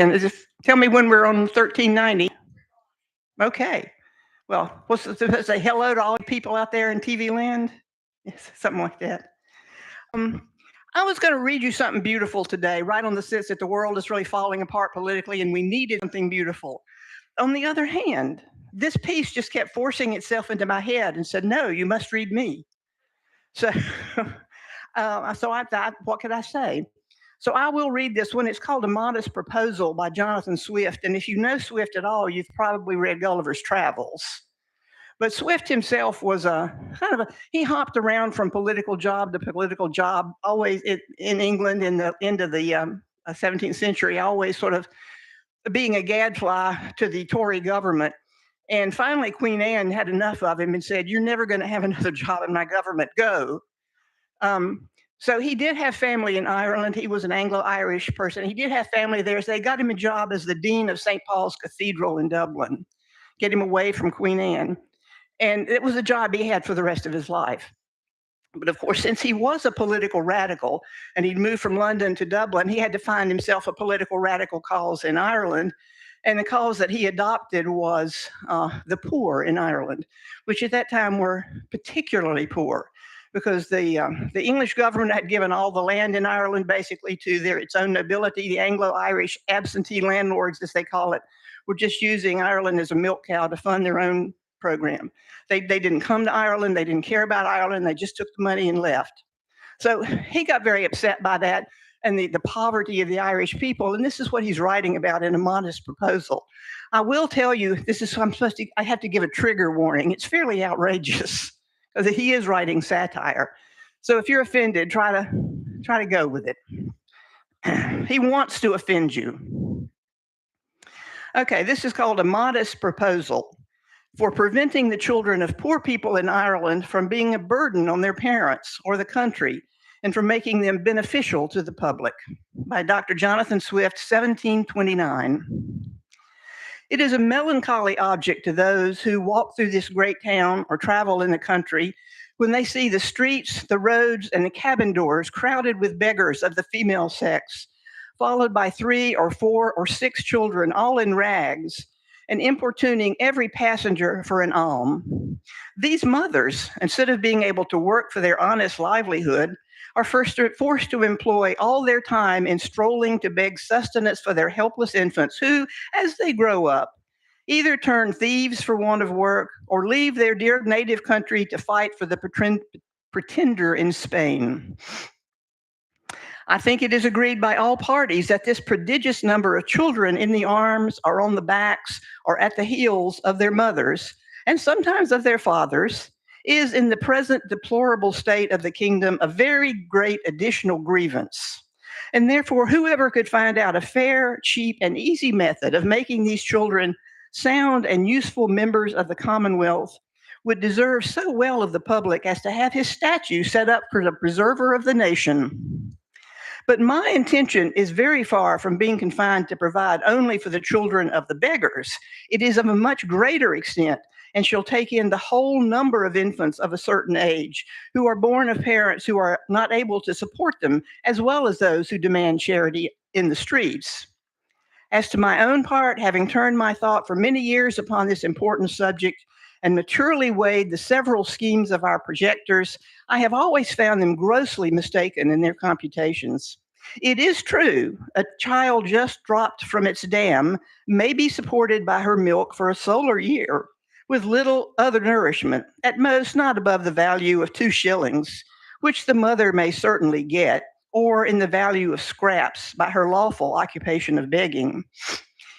And tell me when we're on 1390. Okay. Well, what's supposed to say hello to all the people out there in TV land? Yes, something like that. Um, I was going to read you something beautiful today, right on the sense that the world is really falling apart politically and we needed something beautiful. On the other hand, this piece just kept forcing itself into my head and said, no, you must read me. So, so I thought, what could I say? So I will read this one. It's called A Modest Proposal by Jonathan Swift. And if you know Swift at all, you've probably read Gulliver's Travels. But Swift himself was a he hopped around from political job to political job, always in England in the end of the 17th century, always sort of being a gadfly to the Tory government. And finally, Queen Anne had enough of him and said, "You're never going to have another job in my government. Go." Um, so he did have family in Ireland. He was an Anglo-Irish person. He did have family there. So they got him a job as the dean of St. Paul's Cathedral in Dublin, get him away from Queen Anne. And it was a job he had for the rest of his life. But of course, since he was a political radical and he'd moved from London to Dublin, he had to find himself a political radical cause in Ireland. And the cause that he adopted was the poor in Ireland, which at that time were particularly poor because the English government had given all the land in Ireland basically to its own nobility. The Anglo-Irish absentee landlords, as they call it, were just using Ireland as a milk cow to fund their own program. They didn't come to Ireland. They didn't care about Ireland. They just took the money and left. So he got very upset by that and the poverty of the Irish people. And this is what he's writing about in A Modest Proposal. I will tell you, I have to give a trigger warning. It's fairly outrageous because he is writing satire. So if you're offended, try to go with it. He wants to offend you. Okay, this is called A Modest Proposal for preventing the children of poor people in Ireland from being a burden on their parents or the country and from making them beneficial to the public, by Dr. Jonathan Swift, 1729. It is a melancholy object to those who walk through this great town or travel in the country when they see the streets, the roads, and the cabin doors crowded with beggars of the female sex, followed by 3 or 4 or 6 children, all in rags, and importuning every passenger for an alms. These mothers, instead of being able to work for their honest livelihood, are forced to employ all their time in strolling to beg sustenance for their helpless infants who, as they grow up, either turn thieves for want of work or leave their dear native country to fight for the pretender in Spain. I think it is agreed by all parties that this prodigious number of children in the arms or on the backs or at the heels of their mothers, and sometimes of their fathers, is in the present deplorable state of the kingdom a very great additional grievance. And therefore, whoever could find out a fair, cheap, and easy method of making these children sound and useful members of the Commonwealth would deserve so well of the public as to have his statue set up for the preserver of the nation. But my intention is very far from being confined to provide only for the children of the beggars. It is of a much greater extent and shall take in the whole number of infants of a certain age who are born of parents who are not able to support them, as well as those who demand charity in the streets. As to my own part, having turned my thought for many years upon this important subject and maturely weighed the several schemes of our projectors, I have always found them grossly mistaken in their computations. It is true, a child just dropped from its dam may be supported by her milk for a solar year, with little other nourishment, at most not above the value of 2 shillings, which the mother may certainly get, or in the value of scraps by her lawful occupation of begging.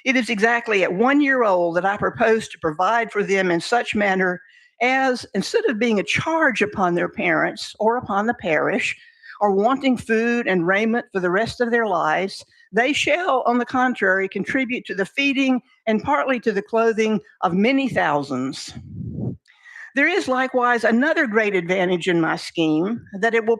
It is exactly at 1 year old that I propose to provide for them in such manner as, instead of being a charge upon their parents or upon the parish, or wanting food and raiment for the rest of their lives, they shall, on the contrary, contribute to the feeding and partly to the clothing of many thousands. There is likewise another great advantage in my scheme, that it will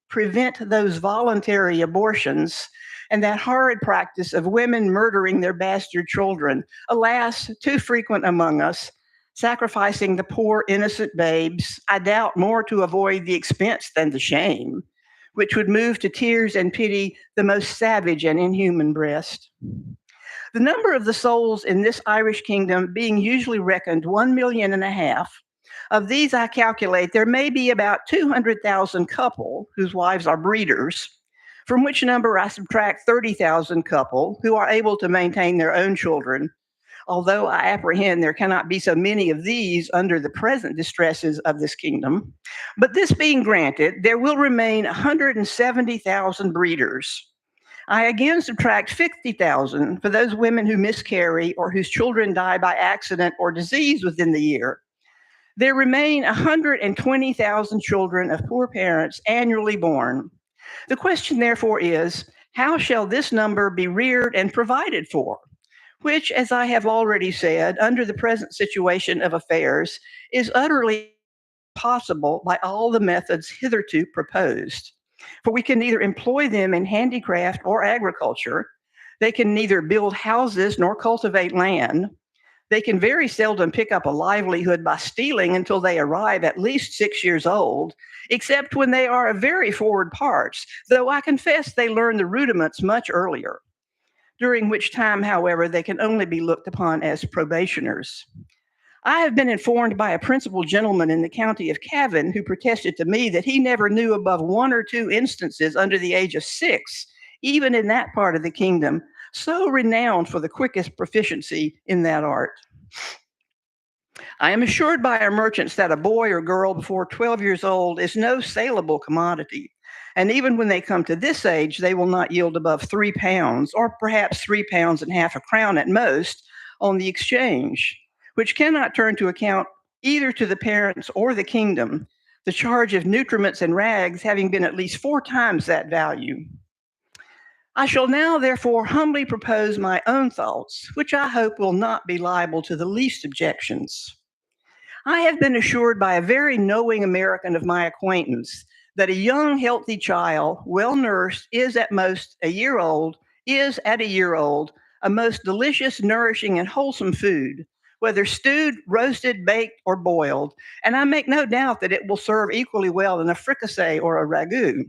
prevent those voluntary abortions and that horrid practice of women murdering their bastard children, alas, too frequent among us, sacrificing the poor innocent babes, I doubt more to avoid the expense than the shame, which would move to tears and pity the most savage and inhuman breast. The number of the souls in this Irish kingdom being usually reckoned 1.5 million. Of these, I calculate there may be about 200,000 couple whose wives are breeders, from which number I subtract 30,000 couple who are able to maintain their own children, although I apprehend there cannot be so many of these under the present distresses of this kingdom. But this being granted, there will remain 170,000 breeders. I again subtract 50,000 for those women who miscarry or whose children die by accident or disease within the year. There remain 120,000 children of poor parents annually born. The question, therefore, is how shall this number be reared and provided for? Which, as I have already said, under the present situation of affairs, is utterly impossible by all the methods hitherto proposed. For we can neither employ them in handicraft or agriculture, they can neither build houses nor cultivate land. They can very seldom pick up a livelihood by stealing until they arrive at least 6 years old, except when they are of very forward parts, though I confess they learn the rudiments much earlier, during which time, however, they can only be looked upon as probationers. I have been informed by a principal gentleman in the county of Cavan who protested to me that he never knew above one or two instances under the age of 6, even in that part of the kingdom, so renowned for the quickest proficiency in that art. I am assured by our merchants that a boy or girl before 12 years old is no saleable commodity. And even when they come to this age, they will not yield above 3 pounds, or perhaps 3 pounds and half a crown at most, on the exchange, which cannot turn to account either to the parents or the kingdom, the charge of nutriments and rags having been at least 4 times that value. I shall now, therefore, humbly propose my own thoughts, which I hope will not be liable to the least objections. I have been assured by a very knowing American of my acquaintance that a young, healthy child, well nursed, is at a year old, a most delicious, nourishing, and wholesome food, whether stewed, roasted, baked, or boiled. And I make no doubt that it will serve equally well in a fricassee or a ragout.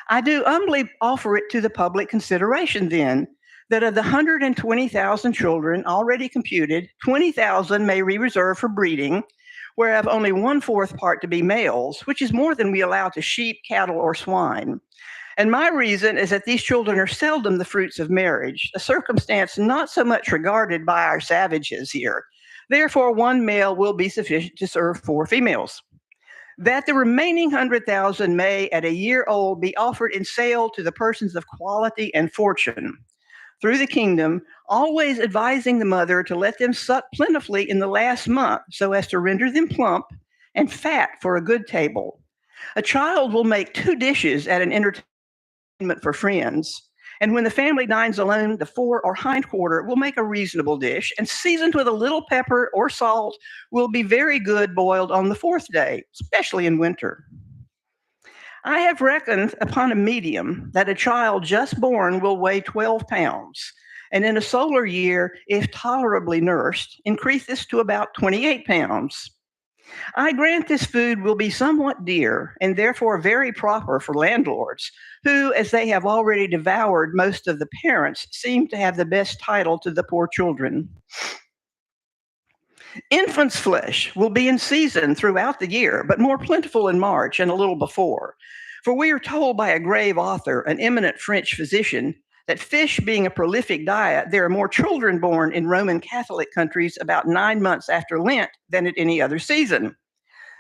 I do humbly offer it to the public consideration then that of the 120,000 children already computed, 20,000 may be reserved for breeding, whereof only 1/4 part to be males, which is more than we allow to sheep, cattle, or swine. And my reason is that these children are seldom the fruits of marriage, a circumstance not so much regarded by our savages here. Therefore, 1 male will be sufficient to serve 4 females. That the remaining 100,000 may, at a year old, be offered in sale to the persons of quality and fortune through the kingdom, always advising the mother to let them suck plentifully in the last month so as to render them plump and fat for a good table. A child will make 2 dishes at an entertainment for friends, and when the family dines alone, the fore or hind quarter will make a reasonable dish, and seasoned with a little pepper or salt will be very good boiled on the 4th day, especially in winter. I have reckoned upon a medium that a child just born will weigh 12 pounds, and in a solar year, if tolerably nursed, increase this to about 28 pounds. I grant this food will be somewhat dear and therefore very proper for landlords, who, as they have already devoured most of the parents, seem to have the best title to the poor children. Infant's flesh will be in season throughout the year, but more plentiful in March and a little before. For we are told by a grave author, an eminent French physician, that fish being a prolific diet, there are more children born in Roman Catholic countries about 9 months after Lent than at any other season.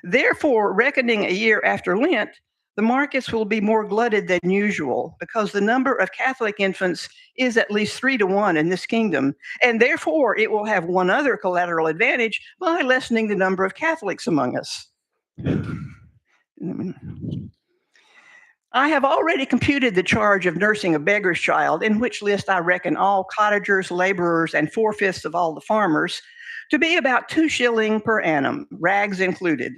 Therefore, reckoning a year after Lent, the markets will be more glutted than usual, because the number of Catholic infants is at least 3 to 1 in this kingdom, and therefore it will have one other collateral advantage by lessening the number of Catholics among us. I have already computed the charge of nursing a beggar's child, in which list I reckon all cottagers, laborers, and 4/5 of all the farmers, to be about 2 shillings per annum, rags included.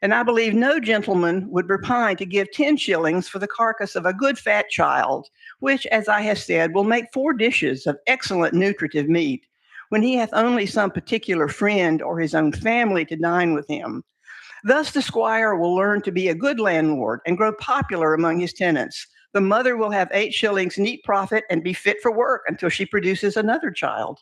And I believe no gentleman would repine to give 10 shillings for the carcass of a good fat child, which, as I have said, will make 4 dishes of excellent nutritive meat, when he hath only some particular friend or his own family to dine with him. Thus the squire will learn to be a good landlord and grow popular among his tenants, The mother will have 8 shillings neat profit and be fit for work until she produces another child.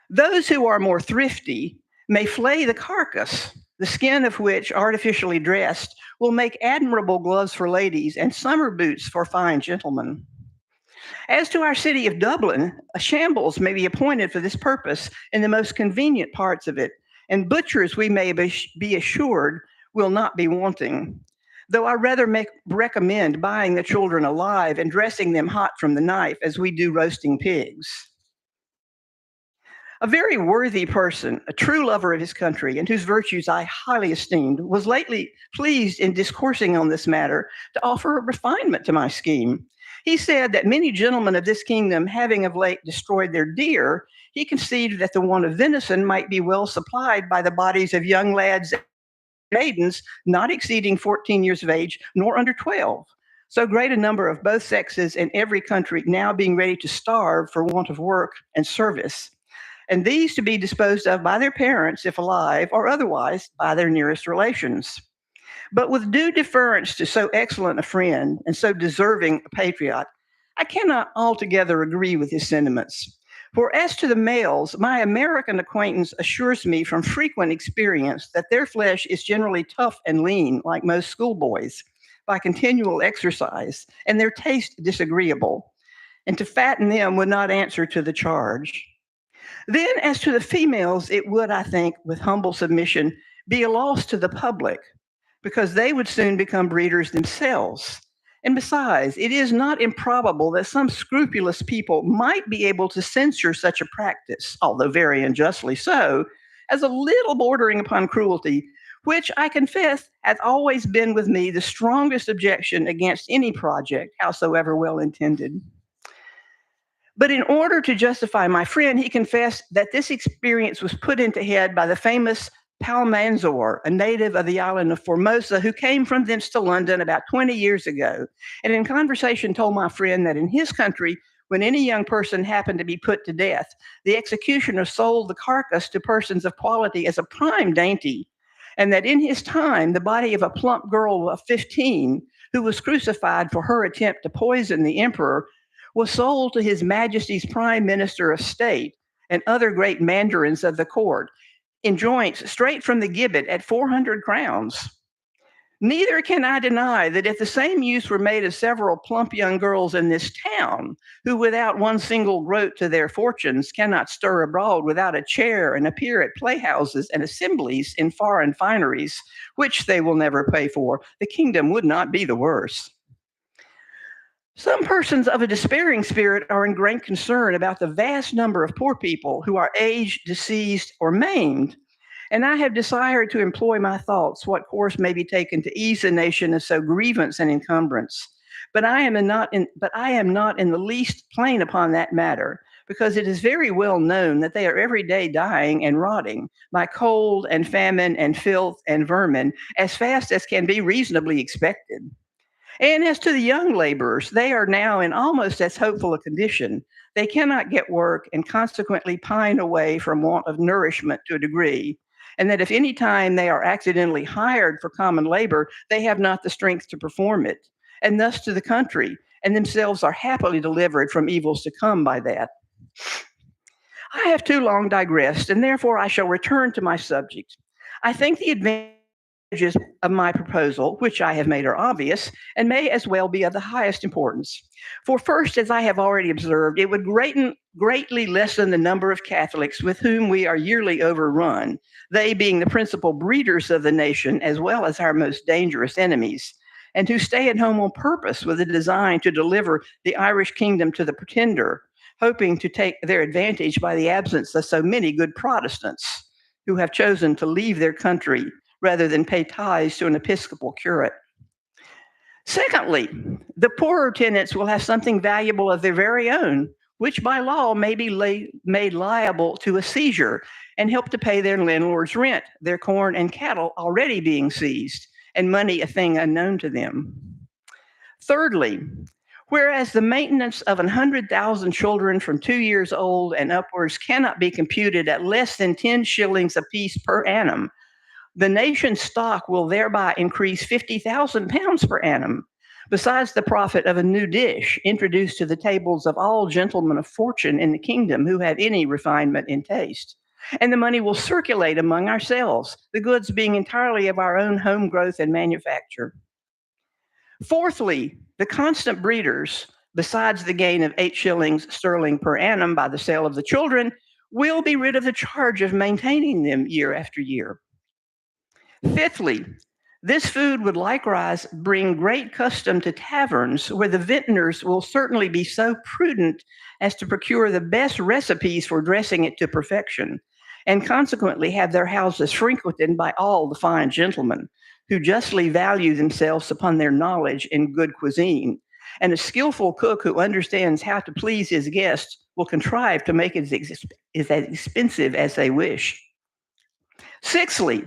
Those who are more thrifty may flay the carcass, the skin of which, artificially dressed, will make admirable gloves for ladies and summer boots for fine gentlemen. As to our city of Dublin, a shambles may be appointed for this purpose in the most convenient parts of it, and butchers, we may be assured, will not be wanting. Though I rather recommend buying the children alive and dressing them hot from the knife as we do roasting pigs. A very worthy person, a true lover of his country, and whose virtues I highly esteemed, was lately pleased in discoursing on this matter to offer a refinement to my scheme. He said that many gentlemen of this kingdom, having of late destroyed their deer, he conceived that the want of venison might be well supplied by the bodies of young lads and maidens not exceeding 14 years of age, nor under 12. So great a number of both sexes in every country now being ready to starve for want of work and service, and these to be disposed of by their parents, if alive, or otherwise by their nearest relations. But with due deference to so excellent a friend and so deserving a patriot, I cannot altogether agree with his sentiments. For as to the males, my American acquaintance assures me from frequent experience that their flesh is generally tough and lean, like most schoolboys, by continual exercise, and their taste disagreeable, and to fatten them would not answer to the charge. Then, as to the females, it would, I think, with humble submission, be a loss to the public, because they would soon become breeders themselves. And besides, it is not improbable that some scrupulous people might be able to censure such a practice, although very unjustly so, as a little bordering upon cruelty, which I confess hath always been with me the strongest objection against any project, howsoever well intended. But in order to justify my friend, he confessed that this experience was put into head by the famous Palmanzor, a native of the island of Formosa, who came from thence to London about 20 years ago, and in conversation told my friend that in his country, when any young person happened to be put to death, the executioner sold the carcass to persons of quality as a prime dainty, and that in his time, the body of a plump girl of 15, who was crucified for her attempt to poison the emperor, was sold to his majesty's prime minister of state and other great mandarins of the court in joints straight from the gibbet at 400 crowns. Neither can I deny that if the same use were made of several plump young girls in this town, who without one single groat to their fortunes cannot stir abroad without a chair and appear at playhouses and assemblies in foreign fineries, which they will never pay for, the kingdom would not be the worse. Some persons of a despairing spirit are in great concern about the vast number of poor people who are aged, deceased, or maimed, and I have desired to employ my thoughts what course may be taken to ease the nation of so grievance and encumbrance. But I am not in the least plain upon that matter, because it is very well known that they are every day dying and rotting by cold and famine and filth and vermin as fast as can be reasonably expected. And as to the young laborers, they are now in almost as hopeful a condition. They cannot get work and consequently pine away from want of nourishment to a degree. And that if any time they are accidentally hired for common labor, they have not the strength to perform it. And thus to the country, and themselves are happily delivered from evils to come by that. I have too long digressed, and therefore I shall return to my subject. I think the advantages of my proposal, which I have made, are obvious and may as well be of the highest importance. For first, as I have already observed, it would greatly lessen the number of Catholics with whom we are yearly overrun, they being the principal breeders of the nation as well as our most dangerous enemies, and who stay at home on purpose with a design to deliver the Irish kingdom to the pretender, hoping to take their advantage by the absence of so many good Protestants who have chosen to leave their country rather than pay tithes to an Episcopal curate. Secondly, the poorer tenants will have something valuable of their very own, which by law may be made liable to a seizure and help to pay their landlord's rent, their corn and cattle already being seized, and money a thing unknown to them. Thirdly, whereas the maintenance of 100,000 children from 2 years old and upwards cannot be computed at less than 10 shillings apiece per annum, the nation's stock will thereby increase 50,000 pounds per annum. besides the profit of a new dish introduced to the tables of all gentlemen of fortune in the kingdom who have any refinement in taste. And the money will circulate among ourselves, the goods being entirely of our own home growth and manufacture. Fourthly, the constant breeders, besides the gain of 8 shillings sterling per annum by the sale of the children, will be rid of the charge of maintaining them year after year. Fifthly, this food would likewise bring great custom to taverns, where the vintners will certainly be so prudent as to procure the best recipes for dressing it to perfection, and consequently have their houses frequented by all the fine gentlemen, who justly value themselves upon their knowledge in good cuisine. And a skillful cook who understands how to please his guests will contrive to make it as expensive as they wish. Sixthly,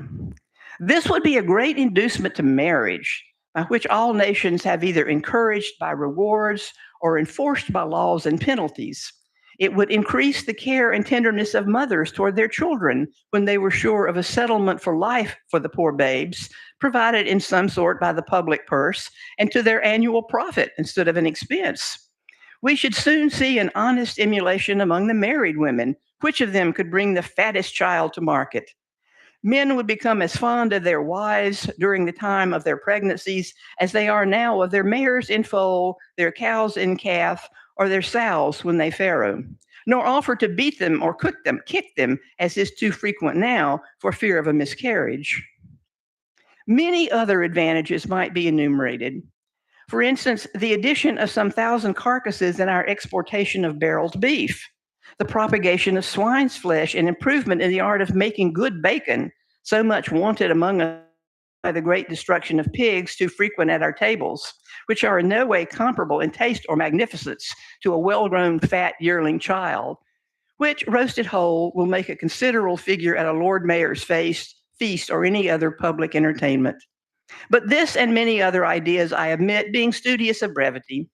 this would be a great inducement to marriage, by which all nations have either encouraged by rewards or enforced by laws and penalties. It would increase the care and tenderness of mothers toward their children when they were sure of a settlement for life for the poor babes, provided in some sort by the public purse, and to their annual profit instead of an expense. We should soon see an honest emulation among the married women, which of them could bring the fattest child to market. Men would become as fond of their wives during the time of their pregnancies as they are now of their mares in foal, their cows in calf, or their sows when they farrow, nor offer to beat them or kick them, as is too frequent now, for fear of a miscarriage. Many other advantages might be enumerated. For instance, the addition of some thousand carcasses in our exportation of barreled beef, the propagation of swine's flesh, and improvement in the art of making good bacon, so much wanted among us by the great destruction of pigs too frequent at our tables, which are in no way comparable in taste or magnificence to a well grown fat yearling child, which roasted whole will make a considerable figure at a Lord Mayor's feast or any other public entertainment. But this and many other ideas I admit, being studious of brevity.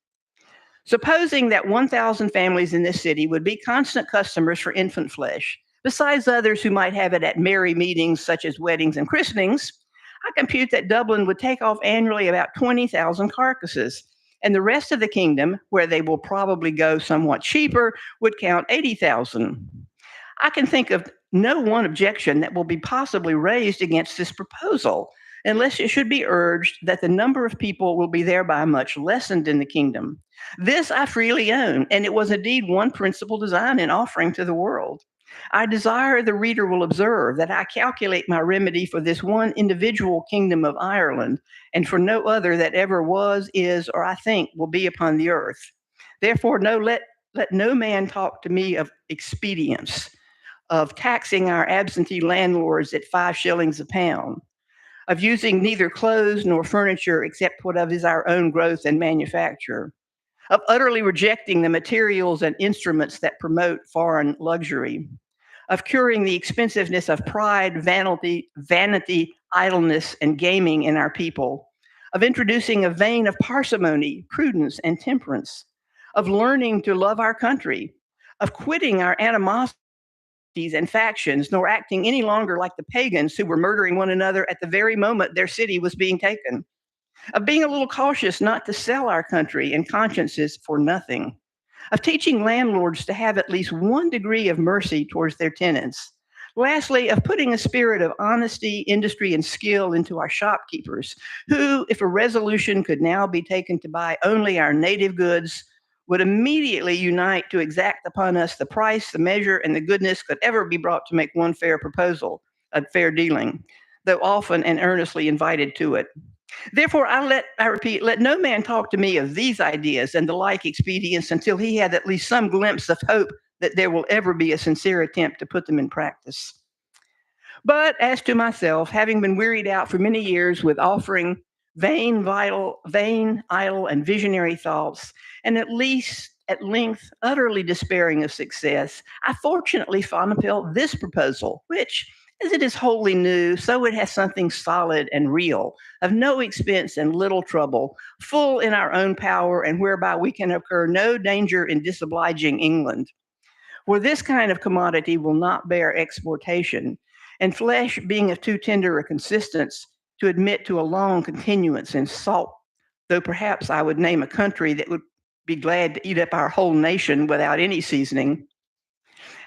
Supposing that 1,000 families in this city would be constant customers for infant flesh, besides others who might have it at merry meetings such as weddings and christenings, I compute that Dublin would take off annually about 20,000 carcasses, and the rest of the kingdom, where they will probably go somewhat cheaper, would count 80,000. I can think of no one objection that will be possibly raised against this proposal, unless it should be urged that the number of people will be thereby much lessened in the kingdom. This I freely own, and it was indeed one principal design in offering to the world. I desire the reader will observe that I calculate my remedy for this one individual kingdom of Ireland, and for no other that ever was, is, or I think will be upon the earth. Therefore, let no man talk to me of expedience, of taxing our absentee landlords at 5 shillings a pound, of using neither clothes nor furniture except what of is our own growth and manufacture, of utterly rejecting the materials and instruments that promote foreign luxury, of curing the expensiveness of pride, vanity, idleness, and gaming in our people, of introducing a vein of parsimony, prudence, and temperance, of learning to love our country, of quitting our animosities and factions, nor acting any longer like the pagans who were murdering one another at the very moment their city was being taken, of being a little cautious not to sell our country and consciences for nothing, of teaching landlords to have at least one degree of mercy towards their tenants. Lastly, of putting a spirit of honesty, industry, and skill into our shopkeepers, who, if a resolution could now be taken to buy only our native goods, would immediately unite to exact upon us the price, the measure, and the goodness could ever be brought to make one fair proposal, a fair dealing, though often and earnestly invited to it. Therefore, I repeat, let no man talk to me of these ideas and the like expedients until he had at least some glimpse of hope that there will ever be a sincere attempt to put them in practice. But as to myself, having been wearied out for many years with offering vain, idle, and visionary thoughts, and at length utterly despairing of success, I fortunately found upon this proposal, which, as it is wholly new, so it has something solid and real, of no expense and little trouble, full in our own power, and whereby we can incur no danger in disobliging England. For this kind of commodity will not bear exportation, and flesh being of too tender a consistence to admit to a long continuance in salt, though perhaps I would name a country that would be glad to eat up our whole nation without any seasoning.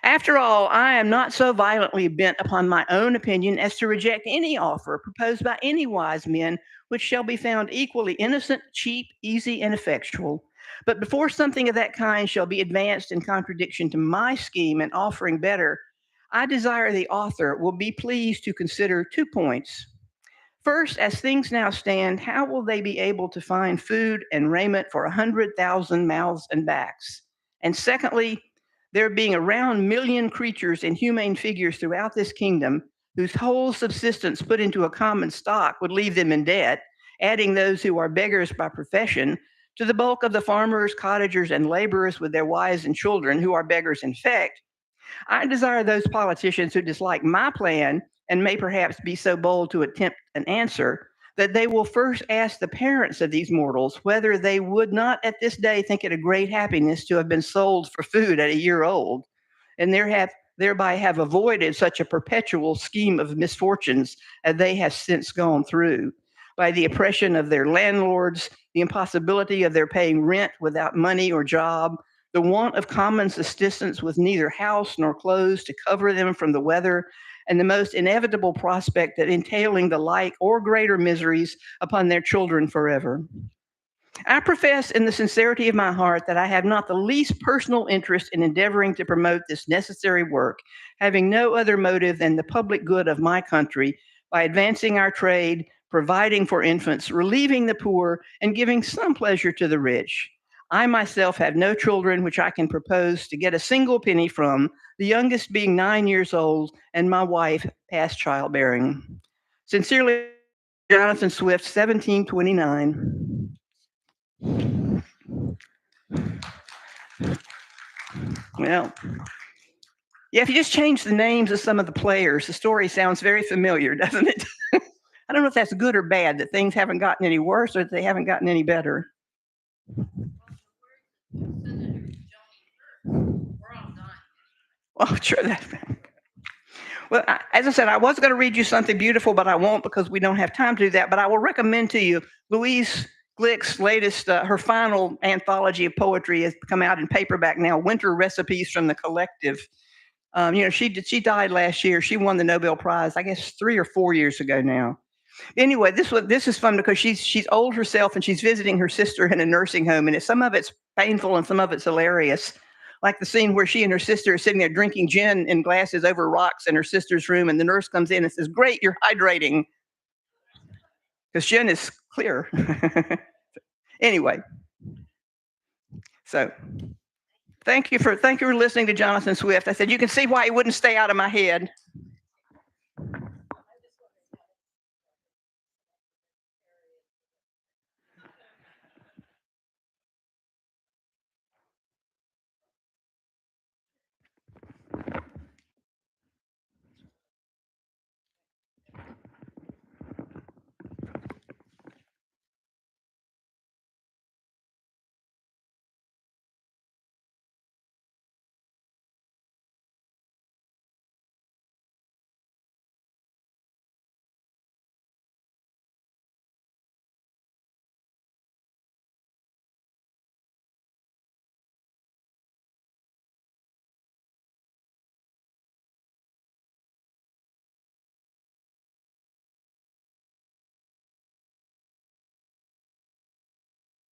After all, I am not so violently bent upon my own opinion as to reject any offer proposed by any wise men which shall be found equally innocent, cheap, easy, and effectual. But before something of that kind shall be advanced in contradiction to my scheme and offering better, I desire the author will be pleased to consider 2 points. First, as things now stand, how will they be able to find food and raiment for 100,000 mouths and backs? And secondly, there being a round million creatures in humane figures throughout this kingdom, whose whole subsistence put into a common stock would leave them in debt, adding those who are beggars by profession, to the bulk of the farmers, cottagers, and laborers with their wives and children, who are beggars in fact, I desire those politicians who dislike my plan and may perhaps be so bold to attempt an answer that they will first ask the parents of these mortals whether they would not at this day think it a great happiness to have been sold for food at a year old, and thereby have avoided such a perpetual scheme of misfortunes as they have since gone through, by the oppression of their landlords, the impossibility of their paying rent without money or job, the want of common subsistence with neither house nor clothes to cover them from the weather, and the most inevitable prospect of entailing the like or greater miseries upon their children forever. I profess in the sincerity of my heart that I have not the least personal interest in endeavoring to promote this necessary work, having no other motive than the public good of my country by advancing our trade, providing for infants, relieving the poor, and giving some pleasure to the rich. I myself have no children which I can propose to get a single penny from, the youngest being 9 years old, and my wife past childbearing. Sincerely, Jonathan Swift, 1729. Well, yeah, if you just change the names of some of the players, the story sounds very familiar, doesn't it? I don't know if that's good or bad, that things haven't gotten any worse or that they haven't gotten any better. Oh, sure. Well, as I said, I was going to read you something beautiful, but I won't because we don't have time to do that. But I will recommend to you Louise Glick's latest, her final anthology of poetry has come out in paperback now, Winter Recipes from the Collective. She died last year. She won the Nobel Prize, I guess, 3 or 4 years ago now. Anyway, this is fun because she's old herself and she's visiting her sister in a nursing home, and some of it's painful and some of it's hilarious. Like the scene where she and her sister are sitting there drinking gin in glasses over rocks in her sister's room, and the nurse comes in and says, "Great, you're hydrating," because gin is clear. Anyway, so thank you for listening to Jonathan Swift. I said you can see why he wouldn't stay out of my head.